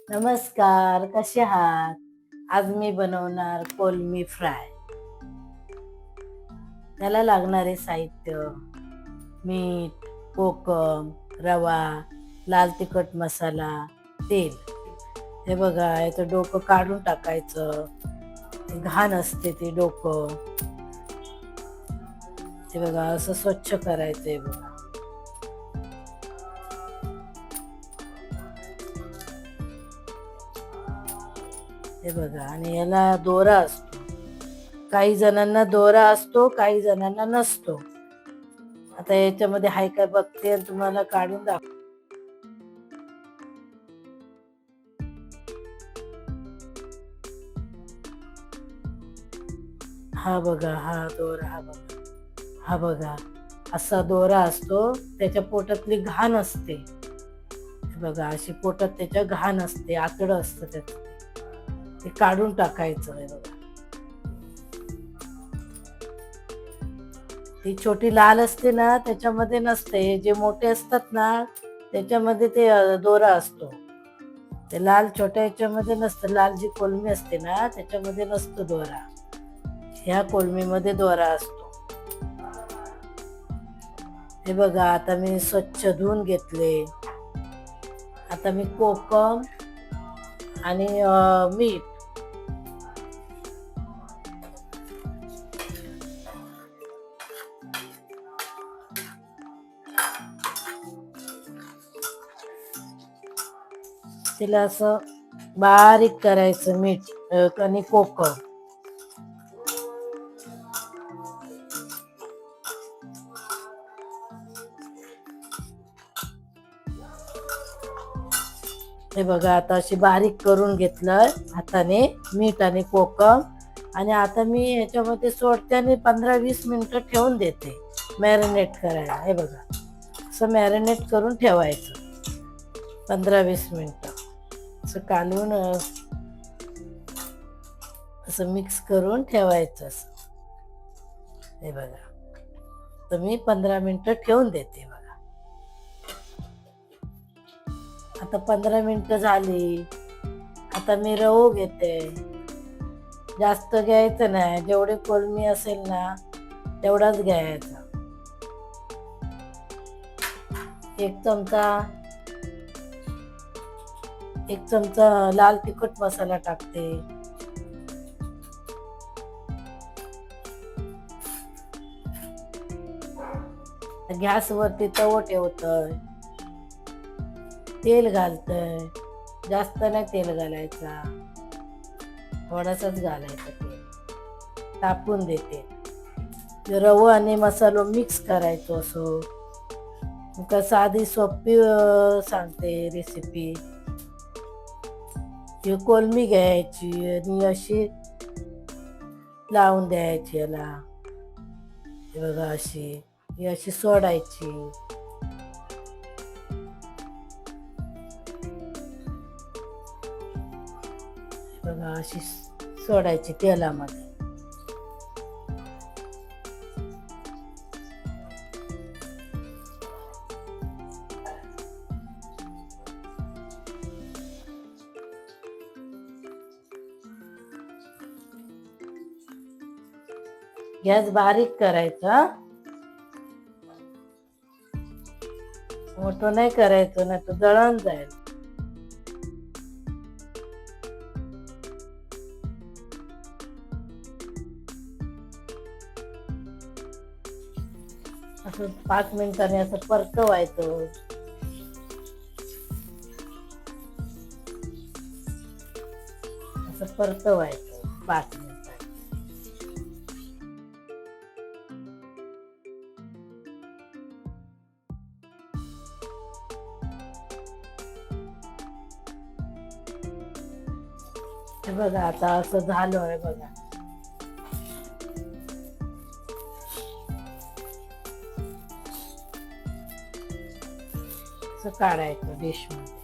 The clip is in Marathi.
नमस्कार, कसे आहात? आज मी बनवणार कोलमी फ्राय. त्याला लागणारे साहित्य: मीठ, कोकम, रवा, लाल तिखट मसाला, तेल. हे बघा, याचं डोकं काढून टाकायचं. घाण असते ते डोकं. हे बघा, असं स्वच्छ करायचंय बघा. हे बघा, आणि याला दोरा असतो. काही जणांना दोरा असतो, काही जणांना नसतो. आता याच्यामध्ये हाय काय बघते आणि तुम्हाला काढून दाखव. हा बघा, हा दोरा, हा बघा, असा दोरा असतो. त्याच्या पोटातली घाण असते. बघा, अशी पोटात त्याच्या घाण असते, आतडं असतं त्याचं. ते काढून टाकायचं. हे बघा, ती छोटी लाल असते ना, त्याच्यामध्ये नसते. जे मोठे असतात ना, त्याच्यामध्ये ते दोरा असतो. ते लाल छोट्या ह्याच्यामध्ये नसतं. लाल जी कोलमी असते ना, त्याच्यामध्ये नसतो दोरा. ह्या कोलमीमध्ये दोरा असतो. हे बघा, आता मी स्वच्छ धुवून घेतले. आता मी कोकम आणि मीठ, तिला असं बारीक करायचं. मीठ आणि कोकम. हे बघा, आता अशी बारीक करून घेतलं हाताने, मीठ आणि कोकम. आणि आता मी याच्यामध्ये सोडते आणि 15-20 मिनिटं ठेवून देते मॅरिनेट करायला. हे बघा, असं मॅरिनेट करून ठेवायचं 15-20 मिनिटं. असं कालवून असं मिक्स करून ठेवायचं असं. हे बघा, तर मी 15 मिनिटं ठेवून देते बघा. आता 15 मिनिटं झाली. आता मी रवू घेते. जास्त घ्यायचं नाही, जेवढी कोलमी असेल ना तेवढाच घ्यायचा. एक चमचा लाल तिखट मसाला टाकते. गॅसवरती तवो ठेवतोय. तेल घालतोय. जास्त नाही तेल घालायचा, थोडासाच घालायचा तेल. टाकून देते. रवा आणि मसालो मिक्स करायचो. असो का साधी सोपी सांगते रेसिपी. ही कोलमी घ्यायची आणि अशी लावून द्यायची याला. हे बघा, ही अशी सोडायची. बघा, अशी सोडायची तेलामध्ये. गॅस बारीक करायचा, मोठं नाही करायचं, नाही तर जळण जाईल. असं 5 मिनिटांनी असं परतवायचं. असं परतवायचं 5 मिनिटांनी. हे बघा, आता असं झालं. आहे बघा, असं काढायचं डिश मध्ये.